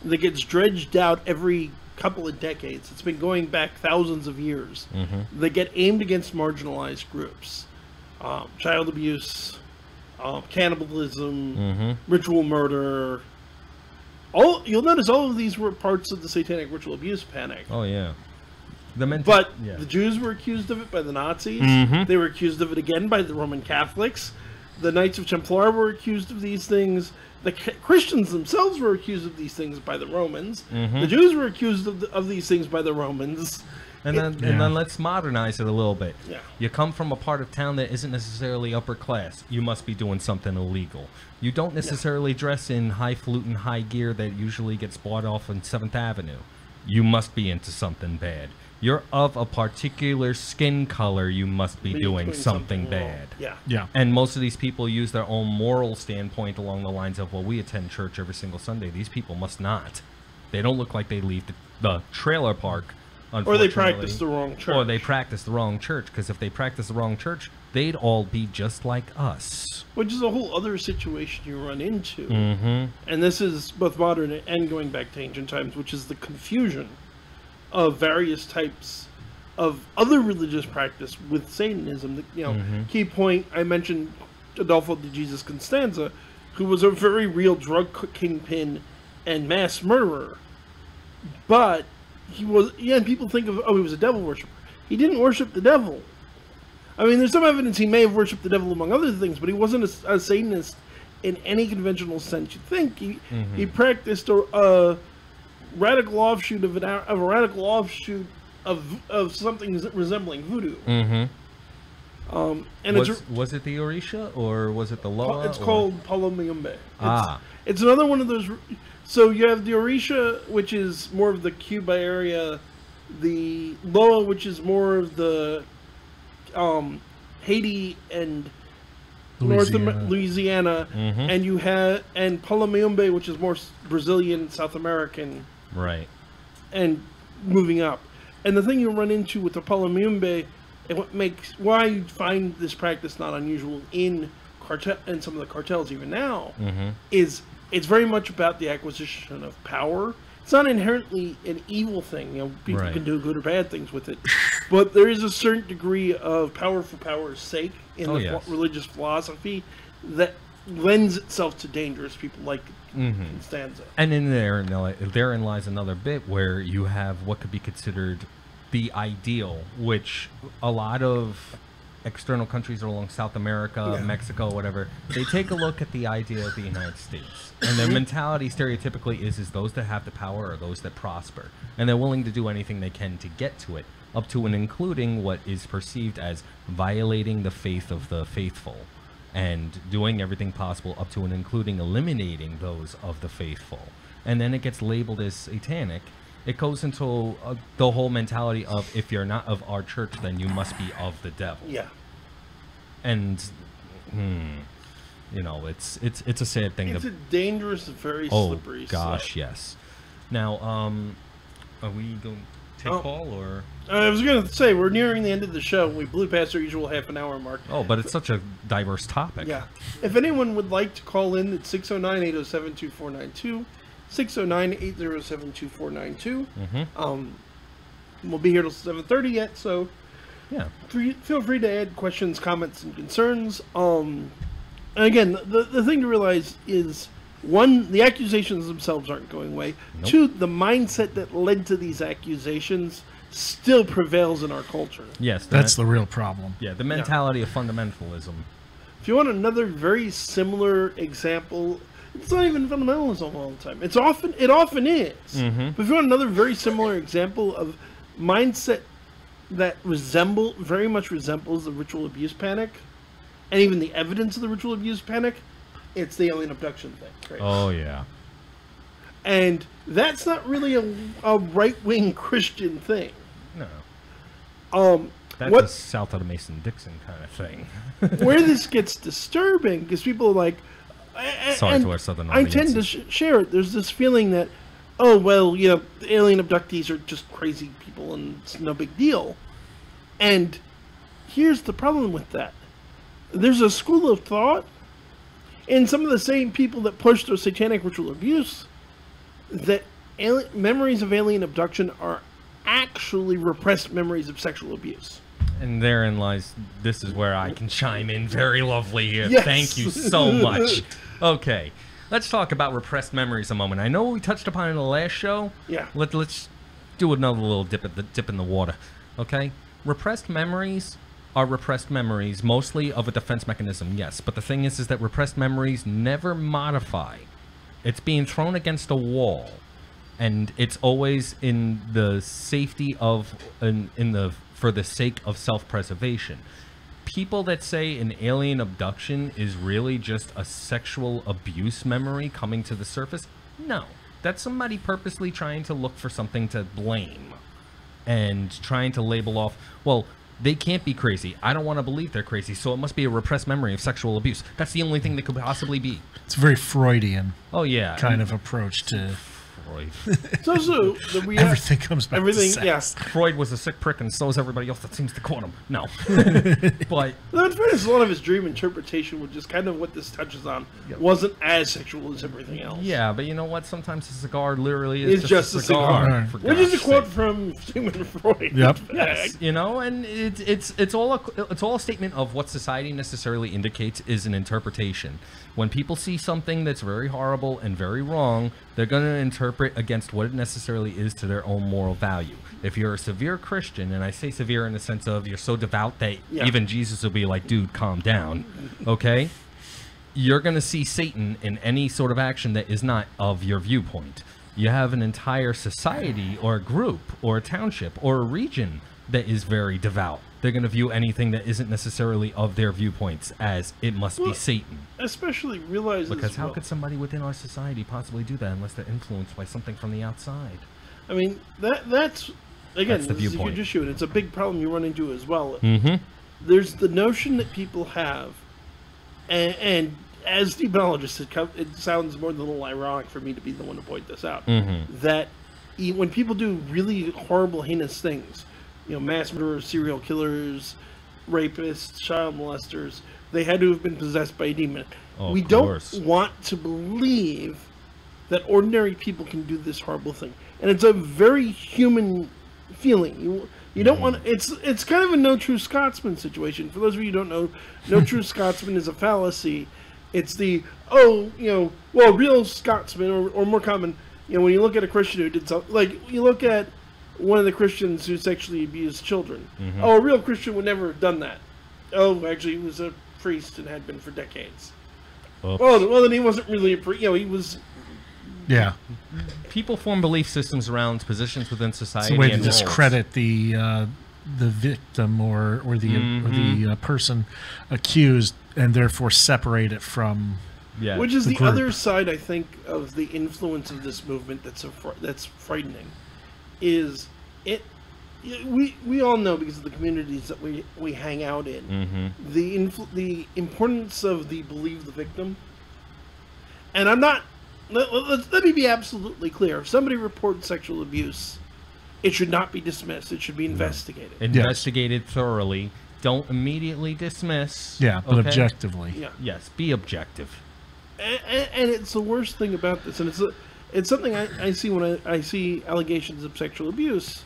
that gets dredged out every couple of decades. It's been going back thousands of years. They get aimed against marginalized groups. Child abuse, cannibalism, ritual murder, You'll notice all of these were parts of the Satanic Ritual Abuse Panic. Oh yeah. But the Jews were accused of it by the Nazis. They were accused of it again by the Roman Catholics. The Knights of Templar were accused of these things. The Christians themselves were accused of these things by the Romans. The Jews were accused of these things by the Romans. And then let's modernize it a little bit. Yeah. You come from a part of town that isn't necessarily upper class. You must be doing something illegal. You don't necessarily dress in highfalutin high gear that usually gets bought off on 7th Avenue. You must be into something bad. You're of a particular skin color. You must be doing something bad. Yeah. And most of these people use their own moral standpoint along the lines of, well, we attend church every single Sunday. These people must not. They don't look like they leave the trailer park. Or they practice the wrong church. Or they practice the wrong church, because if they practice the wrong church, they'd all be just like us. Which is a whole other situation you run into. And this is both modern and going back to ancient times, which is the confusion of various types of other religious practice with Satanism. Key point, I mentioned Adolfo de Jesus Constanza, who was a very real drug kingpin and mass murderer. But people think of, he was a devil worshiper. He didn't worship the devil. I mean, there's some evidence he may have worshipped the devil among other things, but he wasn't a Satanist in any conventional sense. You think he practiced a radical offshoot of a radical offshoot of something resembling voodoo. And was it the Orisha or was it the Loa? It's called Palomayumbe. It's another one of those. So you have the Orisha, which is more of the Cuba area, the Loa, which is more of the Haiti and Louisiana, and you have Palomayumbe, which is more Brazilian, South American, right, and moving up. And the thing you run into with the Palomayumbe, and why you find this practice not unusual in some of the cartels even now, is it's very much about the acquisition of power. It's not inherently an evil thing. People can do good or bad things with it. But there is a certain degree of power for power's sake in religious philosophy that lends itself to dangerous people like Constanza. And therein lies another bit where you have what could be considered the ideal, which a lot of external countries along South America, Mexico, whatever, they take a look at the idea of the United States. And their mentality stereotypically is those that have the power are those that prosper. And they're willing to do anything they can to get to it, up to and including what is perceived as violating the faith of the faithful, and doing everything possible up to and including eliminating those of the faithful. And then it gets labeled as satanic. It goes into the whole mentality of, if you're not of our church, then you must be of the devil. Yeah. And, it's a sad thing. It's a dangerous, very slippery. Oh, gosh, yes. Now, are we going to take call, or? I was going to say, we're nearing the end of the show. We blew past our usual half-an-hour mark. Oh, but it's such a diverse topic. Yeah. If anyone would like to call in, it's 609-807-2492. 609-807-2492. We'll be here till 7:30 yet, so feel free to add questions, comments, and concerns. And again, the thing to realize is, one, the accusations themselves aren't going away. Nope. Two, the mindset that led to these accusations still prevails in our culture. Yes, that's the real problem. Yeah, the mentality of fundamentalism. If you want another very similar example, it's not even fundamentalism all the time. It often is. But if you want another very similar example of mindset that very much resembles the ritual abuse panic, and even the evidence of the ritual abuse panic, it's the alien abduction thing. Right? Oh, yeah. And that's not really a right-wing Christian thing. No. That's a south of the Mason-Dixon kind of thing. Where this gets disturbing, because people are like, sorry to our southern audience. I tend to share it. There's this feeling that, the alien abductees are just crazy people and it's no big deal. And here's the problem with that. There's a school of thought in some of the same people that push their satanic ritual abuse that memories of alien abduction are actually repressed memories of sexual abuse. And therein lies, this is where I can chime in very lovely here. Yes. Thank you so much. Okay. let's talk about repressed memories a moment. I know we touched upon it in the last show. Yeah. Let's do another little dip in the water. Okay? Repressed memories are repressed memories, mostly of a defense mechanism, yes. But the thing is that repressed memories never modify. It's being thrown against a wall, and it's always in the safety of, for the sake of self-preservation. People that say an alien abduction is really just a sexual abuse memory coming to the surface, no. That's somebody purposely trying to look for something to blame and trying to label off, well, they can't be crazy. I don't want to believe they're crazy, so it must be a repressed memory of sexual abuse. That's the only thing that could possibly be. It's a very Freudian kind of approach to... Freud. So everything comes back to sex. Yes. Freud was a sick prick, and so is everybody else that seems to quote him. No. But... No, in fairness, a lot of his dream interpretation, which is kind of what this touches on, wasn't as sexual as everything else. Yeah, but you know what? Sometimes a cigar literally is just a cigar. cigar. Which is a quote from Sigmund Freud. Yep. Yes, you know, and it's all a statement of what society necessarily indicates is an interpretation. When people see something that's very horrible and very wrong, they're going to interpret against what it necessarily is to their own moral value. If you're a severe Christian, and I say severe in the sense of you're so devout that even Jesus will be like, dude, calm down, okay? You're going to see Satan in any sort of action that is not of your viewpoint. You have an entire society or a group or a township or a region that is very devout. They're going to view anything that isn't necessarily of their viewpoints as it must be Satan. Especially realize because how could somebody within our society possibly do that unless they're influenced by something from the outside? I mean, that's again, that's the this is a viewpoint. huge issue, and it's a big problem you run into as well. Mm-hmm. There's the notion that people have, and as demonologists, it sounds more than a little ironic for me to be the one to point this out, that when people do really horrible, heinous things, you know, mass murderers, serial killers, rapists, child molesters, they had to have been possessed by a demon. We don't want to believe that ordinary people can do this horrible thing. And it's a very human feeling. You don't want... It's kind of a No True Scotsman situation. For those of you who don't know, No True Scotsman is a fallacy. It's the, real Scotsman, or more common, when you look at a Christian who did something... Like, you look at one of the Christians who sexually abused children. Oh, a real Christian would never have done that. Oh, actually, he was a priest and had been for decades. Well, then he wasn't really a priest. He was... Yeah. People form belief systems around positions within society. It's a way to and discredit the victim or the person accused, and therefore separate it from... Yeah. Which is the group. other side, I think, of the influence of this movement that's frightening. Is it? We all know, because of the communities that we hang out in, the importance of the believe the victim. And I'm not. Let me be absolutely clear. If somebody reports sexual abuse, it should not be dismissed. It should be investigated. Investigated thoroughly. Don't immediately dismiss. Yeah, but objectively. Yeah. Yes, be objective. And it's the worst thing about this, and it's something I see when I see allegations of sexual abuse,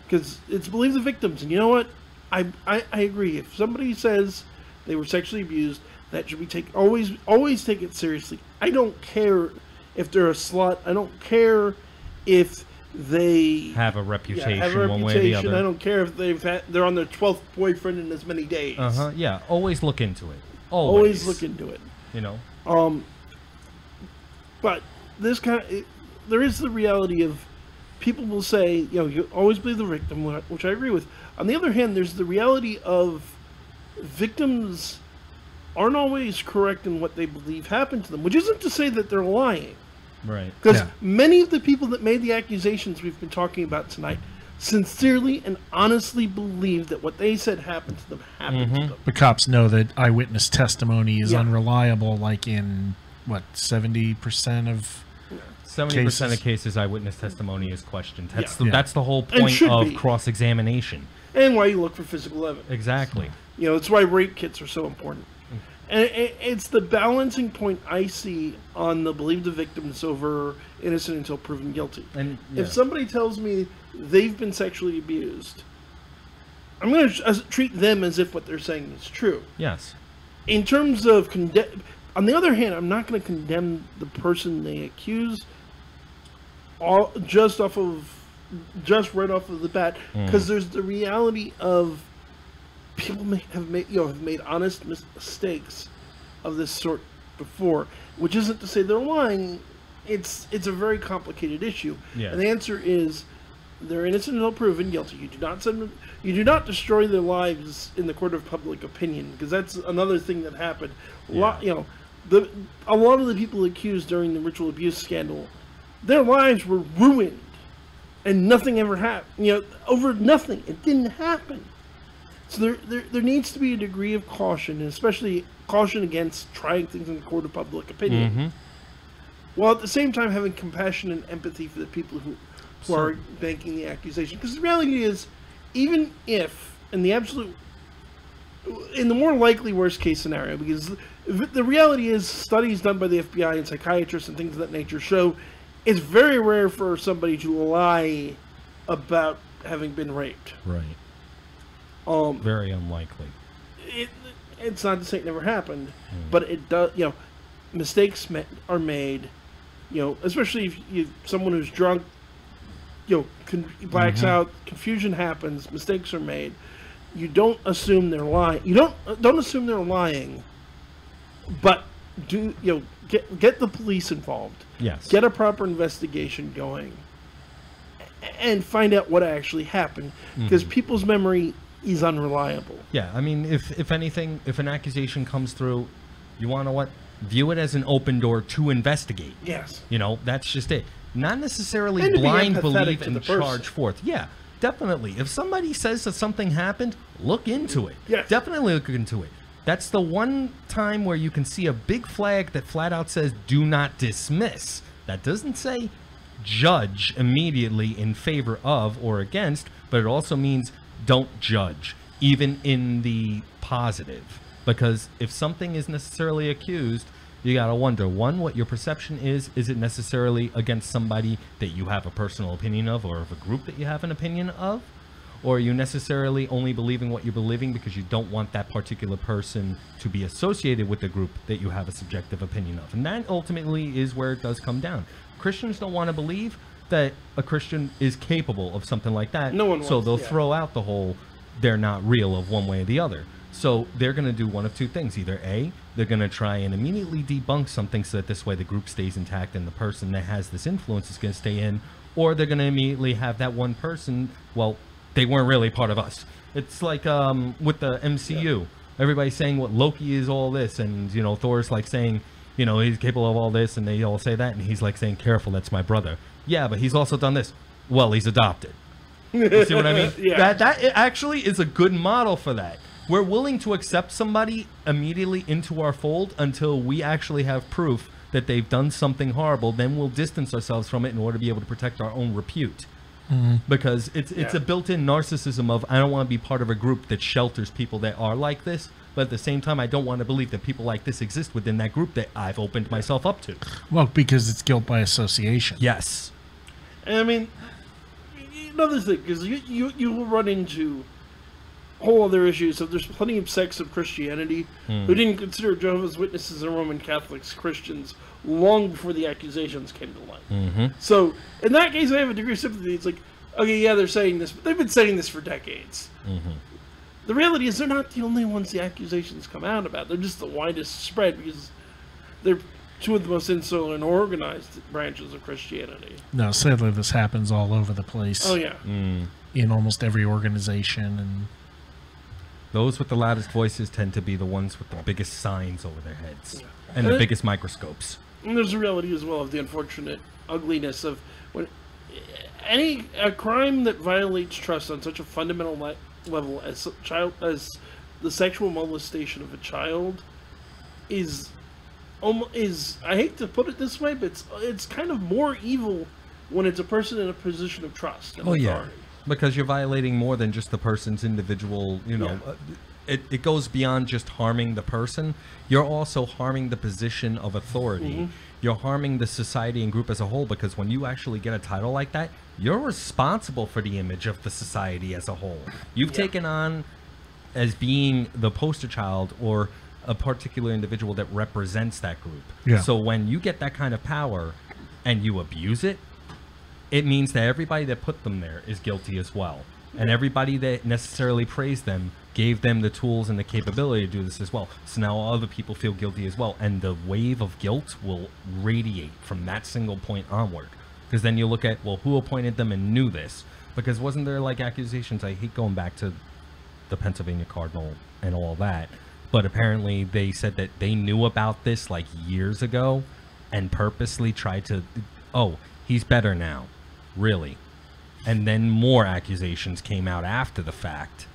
because it's believe the victims. And you know what? I agree. If somebody says they were sexually abused, that should be always take it seriously. I don't care if they're a slut. I don't care if they have a reputation, one way or the other. I don't care if they're on their 12th boyfriend in as many days. Yeah, always look into it. Always look into it. But this there is the reality of people will say, you always believe the victim, which I agree with. On the other hand, there's the reality of victims aren't always correct in what they believe happened to them, which isn't to say that they're lying. Right. Because many of the people that made the accusations we've been talking about tonight sincerely and honestly believe that what they said happened to them happened to them. The cops know that eyewitness testimony is unreliable, like in, 70% of 70% of cases, eyewitness testimony is questioned. That's the whole point of cross-examination. And why you look for physical evidence. Exactly. It's why rape kits are so important. And it's the balancing point I see on the believe the victims over innocent until proven guilty. And if somebody tells me they've been sexually abused, I'm going to treat them as if what they're saying is true. Yes. In terms of On the other hand, I'm not going to condemn the person they accuse just right off of the bat, because there's the reality of people have made honest mistakes of this sort before, which isn't to say they're lying. It's a very complicated issue, and the answer is they're innocent until proven guilty. You do not destroy their lives in the court of public opinion, because that's another thing that happened. A lot of the people accused during the ritual abuse scandal, their lives were ruined, and nothing ever happened. Over nothing. It didn't happen. So there needs to be a degree of caution, and especially caution against trying things in the court of public opinion, while at the same time having compassion and empathy for the people who are making the accusation. Because the reality is, even if, in the more likely worst case scenario, because the reality is studies done by the FBI and psychiatrists and things of that nature show it's very rare for somebody to lie about having been raped. Right. Very unlikely. It's not to say it never happened, but it does. Mistakes are made. Especially if someone who's drunk, blacks out, confusion happens, mistakes are made. You don't assume they're lying. You don't assume they're lying, but get the police involved. Yes. Get a proper investigation going, and find out what actually happened, because people's memory is unreliable. Yeah, I mean, if anything, if an accusation comes through, you want to what? View it as an open door to investigate. Yes. That's just it. Not necessarily And to be blind empathetic belief to and the person. charge forth. Yeah, definitely. If somebody says that something happened, look into it. Yes. Definitely look into it. That's the one time where you can see a big flag that flat out says, do not dismiss. That doesn't say judge immediately in favor of or against, but it also means don't judge, even in the positive. Because if something is necessarily accused, you got to wonder, one, what your perception is. Is it necessarily against somebody that you have a personal opinion of, or of a group that you have an opinion of? Or are you necessarily only believing what you're believing because you don't want that particular person to be associated with the group that you have a subjective opinion of? And that ultimately is where it does come down. Christians don't want to believe that a Christian is capable of something like that. No one so wants, they'll yeah. throw out the whole they're not real of one way or the other. So they're going to do one of two things. Either A, they're going to try and immediately debunk something so that this way the group stays intact and the person that has this influence is going to stay in, or they're going to immediately have that one person, well, they weren't really part of us. It's like with the MCU. Yeah. Everybody's saying what Loki is all this, and Thor's like saying, he's capable of all this, and they all say that, and he's like saying, careful, that's my brother. Yeah, but he's also done this. Well, he's adopted. You see what I mean? Yeah. That it actually is a good model for that. We're willing to accept somebody immediately into our fold until we actually have proof that they've done something horrible. Then we'll distance ourselves from it in order to be able to protect our own repute. Because it's a built-in narcissism of, I don't want to be part of a group that shelters people that are like this, but at the same time I don't want to believe that people like this exist within that group that I've opened myself up to. Well, because it's guilt by association. Yes. And I mean, another thing, because you will run into whole other issues. So there's plenty of sects of Christianity who didn't consider Jehovah's Witnesses and Roman Catholics Christians long before the accusations came to light. So in that case, I have a degree of sympathy. It's like, okay, yeah, they're saying this, but they've been saying this for decades. The reality is they're not the only ones the accusations come out about. They're just the widest spread because they're two of the most insular and organized branches of Christianity. No, sadly, this happens all over the place. Oh, yeah. In almost every organization. And those with the loudest voices tend to be the ones with the biggest signs over their heads and And the biggest microscopes. And there's a reality as well of the unfortunate ugliness of when a crime that violates trust on such a fundamental level as the sexual molestation of a child is I hate to put it this way, but it's kind of more evil when it's a person in a position of trust and authority. Because you're violating more than just the person's individual, it goes beyond just harming the person. You're also harming the position of authority. You're harming the society and group as a whole, because when you actually get a title like that, you're responsible for the image of the society as a whole. You've taken on as being the poster child or a particular individual that represents that group. Yeah. So when you get that kind of power and you abuse it, it means that everybody that put them there is guilty as well. And everybody that necessarily praised them gave them the tools and the capability to do this as well. So now other people feel guilty as well. And the wave of guilt will radiate from that single point onward. Because then you look at, well, who appointed them and knew this? Because wasn't there like accusations? I hate going back to the Pennsylvania Cardinal and all that. But apparently they said that they knew about this like years ago and purposely tried to, oh, he's better now. Really? And then more accusations came out after the fact.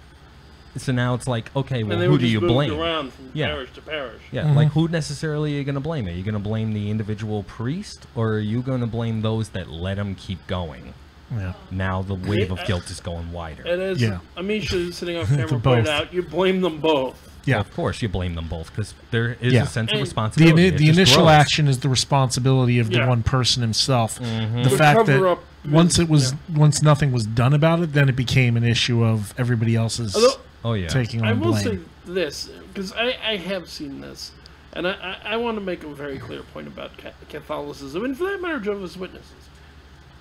So now it's like, okay, well, who do you blame? Around from parish to parish. Yeah, like who necessarily are you going to blame? Are you going to blame the individual priest, or are you going to blame those that let him keep going? Yeah. Now the wave of guilt is going wider. And as Amisha sitting off camera both. pointed out, you blame them both. Yeah. Well, of course, you blame them both because there is Yeah. a sense of And responsibility. The It just initial grows. action is the responsibility of the Yeah. one person himself. The The fact that cover-up once nothing was done about it, then it became an issue of everybody else's Although, Oh yeah. taking I on will blame. say this, because I have seen this, and I want to make a very clear point about Catholicism, and for that matter, Jehovah's Witnesses.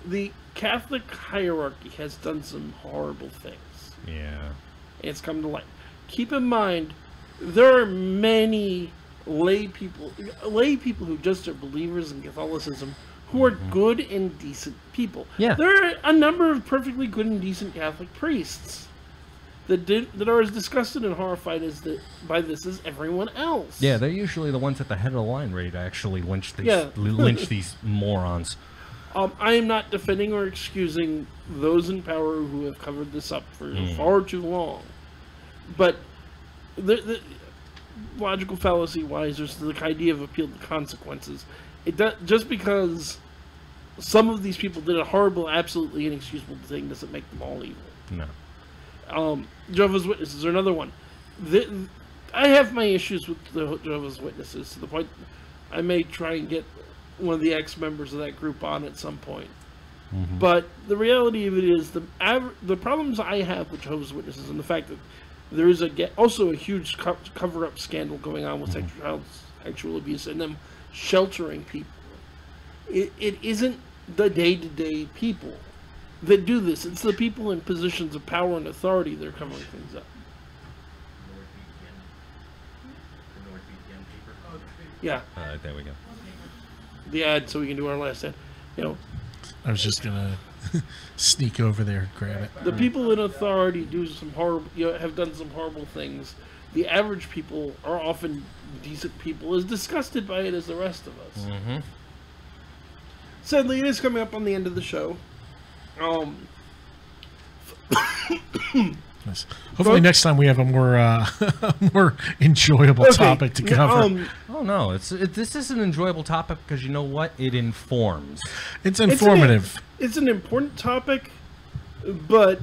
The Catholic hierarchy has done some horrible things. Yeah. It's come to light. Keep in mind, there are many lay people who just are believers in Catholicism who are good and decent people. Yeah. There are a number of perfectly good and decent Catholic priests that are as disgusted and horrified by this as everyone else. Yeah, they're usually the ones at the head of the line ready to actually lynch these morons. I am not defending or excusing those in power who have covered this up for far too long. But the logical fallacy-wise, there's the idea of appeal to consequences. Just because some of these people did a horrible, absolutely inexcusable thing doesn't make them all evil. No. Jehovah's Witnesses are another one. I have my issues with the Jehovah's Witnesses to the point I may try and get one of the ex-members of that group on at some point. But the reality of it is the problems I have with Jehovah's Witnesses and the fact that there is also a huge cover-up scandal going on with sexual abuse and them sheltering people. It isn't the day-to-day people that do this. It's the people in positions of power and authority that are covering things up. Yeah, There we go. the ad, so we can do our last ad. I was just gonna sneak over there and grab it. The people in authority do some horrible, have done some horrible things. The average people are often decent people, as disgusted by it as the rest of us. Sadly, it is coming up on the end of the show. Nice. Hopefully next time we have a more enjoyable topic to cover. Oh no, this is an enjoyable topic because you know what? It informs. It's informative. It's an important topic, but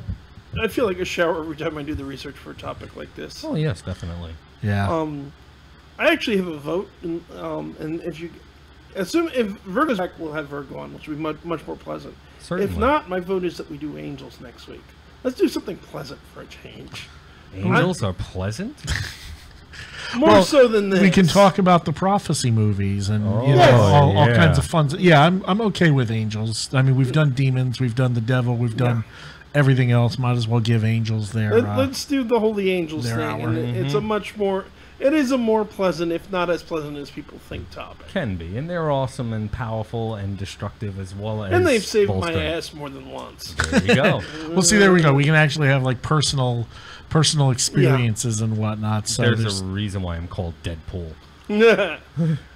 I feel like a shower every time I do the research for a topic like this. Oh yes, definitely. Yeah. I actually have a vote, and if you assume if Virgo's back, we'll have Virgo on, which will be much more pleasant. Certainly. If not, my vote is that we do Angels next week. Let's do something pleasant for a change. Angels are pleasant. More so than this. We can talk about the prophecy movies and all kinds of fun. Yeah, I'm okay with angels. I mean, we've done demons, we've done the devil, we've done everything else. Might as well give angels their. Let's do the Holy Angels thing. hour. And it's a much more. It is a more pleasant, if not as pleasant as people think, topic. Can be, and they're awesome and powerful and destructive as well as. And they've saved bolstering. my ass more than once. There you go. Well, see, there we go. We can actually have like personal experiences and whatnot. So There's a reason why I'm called Deadpool.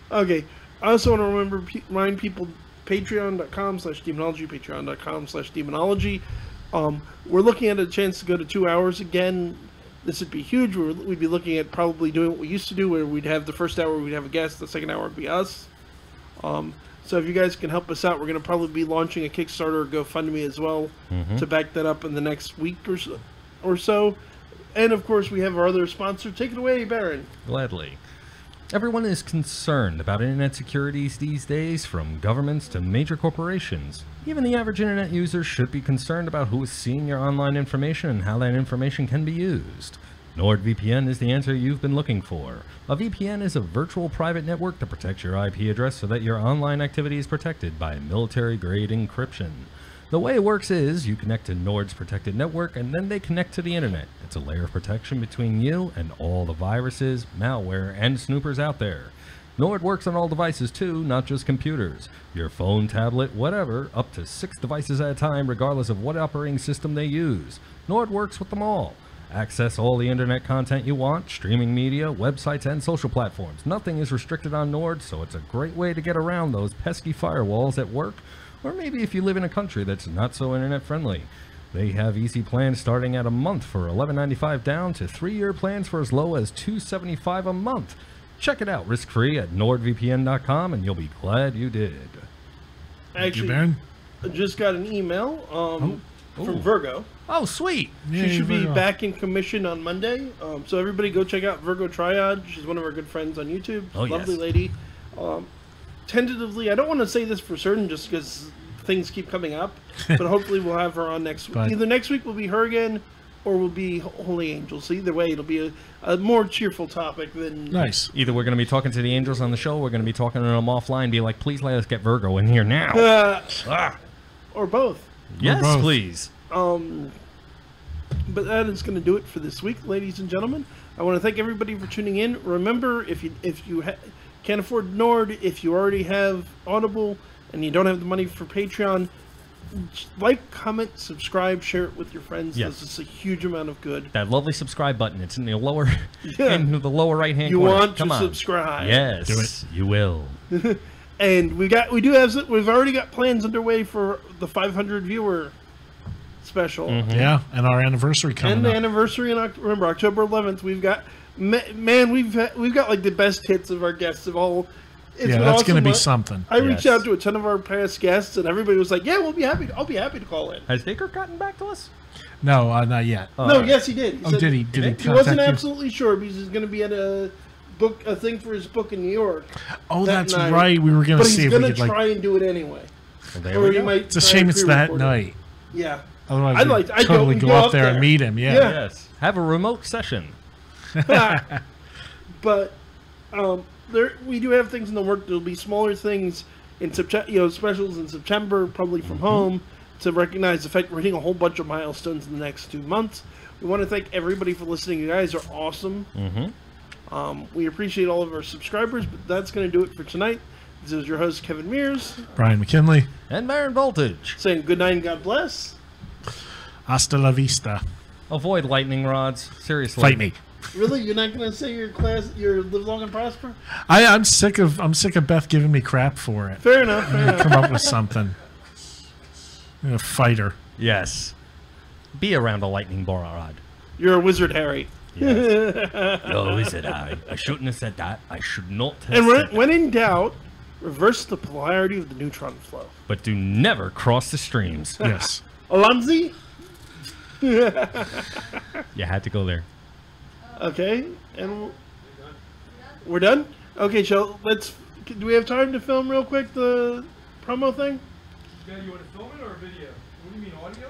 Okay. I also want to remind people, patreon.com/demonology, patreon.com/demonology. We're looking at a chance to go to 2 hours again. This would be huge. We'd be looking at probably doing what we used to do, where we'd have the first hour, we'd have a guest, the second hour would be us. So if you guys can help us out, we're going to probably be launching a Kickstarter or GoFundMe as well to back that up in the next week or so. And of course, we have our other sponsor. Take it away, Baron. Gladly. Everyone is concerned about internet securities these days, from governments to major corporations. Even the average internet user should be concerned about who is seeing your online information and how that information can be used. NordVPN is the answer you've been looking for. A VPN is a virtual private network that protects your IP address so that your online activity is protected by military-grade encryption. The way it works is you connect to Nord's protected network and then they connect to the internet. It's a layer of protection between you and all the viruses, malware, and snoopers out there. Nord works on all devices too, not just computers. Your phone, tablet, whatever, up to 6 devices at a time regardless of what operating system they use. Nord works with them all. Access all the internet content you want, streaming media, websites, and social platforms. Nothing is restricted on Nord, so it's a great way to get around those pesky firewalls at work, or maybe if you live in a country that's not so internet friendly. They have easy plans starting at a month for $11.95 down to 3-year plans for as low as $2.75 a month. Check it out risk-free at nordvpn.com and you'll be glad you did. Actually, I just got an email from Virgo. Oh, sweet. She should be back in commission on Monday. So everybody go check out Virgo Triad. She's one of our good friends on YouTube. Oh, Lovely yes. lady. Tentatively, I don't want to say this for certain just because things keep coming up, but hopefully we'll have her on next week. Either next week will be her again, or will be Holy Angels. So either way, it'll be a more cheerful topic than... Nice. Either we're going to be talking to the angels on the show, or we're going to be talking to them offline, be like, please let us get Virgo in here now. Or both. Yes, both. please. But that is going to do it for this week, ladies and gentlemen. I want to thank everybody for tuning in. Remember, if you can't afford Nord, if you already have Audible and you don't have the money for Patreon, like, comment, subscribe, share it with your friends. Yes. This is a huge amount of good. That lovely subscribe button. It's in the lower, in the lower right hand You corner. want Come to on. subscribe. Yes, Do it. you will. And we've already got plans underway for the 500 viewer special. Yeah, and our anniversary coming And the up. anniversary in Remember, October 11th. We've got we've got like the best hits of our guests of all. It's Yeah, been that's awesome. going to be something. I reached Yes. out to a ton of our past guests, and everybody was like, "Yeah, I'll be happy to call in." Has Baker gotten back to us? No, not yet. No, yes, he did. Oh, did he? Did he He wasn't contact you? absolutely sure because he's going to be at a thing for his book in New York. Oh, that that's night. right. We were going But to he's see if we going could to like. try and do it anyway. Well, there Or we he go. might. It's a try shame and it's that pre-record it. night. Yeah. Otherwise, I'd we'd like- I'd totally go go up up there there. and meet him. Yeah. Yeah. Yes. Have a remote session. But we do have things in the work. There'll be smaller things in September, specials in September, probably from home, to recognize the fact we're hitting a whole bunch of milestones in the next 2 months. We want to thank everybody for listening. You guys are awesome. We appreciate all of our subscribers, but that's going to do it for tonight. This is your host, Kevin Mears, Brian McKinley. And Baron Voltage. saying good night and God bless. Hasta la vista. Avoid lightning rods. Seriously. Fight me. Really, you're not going to say your live long and prosper? I'm sick of Beth giving me crap for it. Fair enough. Fair enough. Come up with something. I'm a fighter. Yes. Be around a lightning rod. You're a wizard, Harry. Yes. No, is it I? I shouldn't have said that. I should not have And said that. when in doubt, reverse the polarity of the neutron flow. But do never cross the streams. Yes. Alonzi? You had to go there. Okay, and we're done? Okay, so do we have time to film real quick the promo thing? Yeah, you want to film it or a video? What do you mean, audio?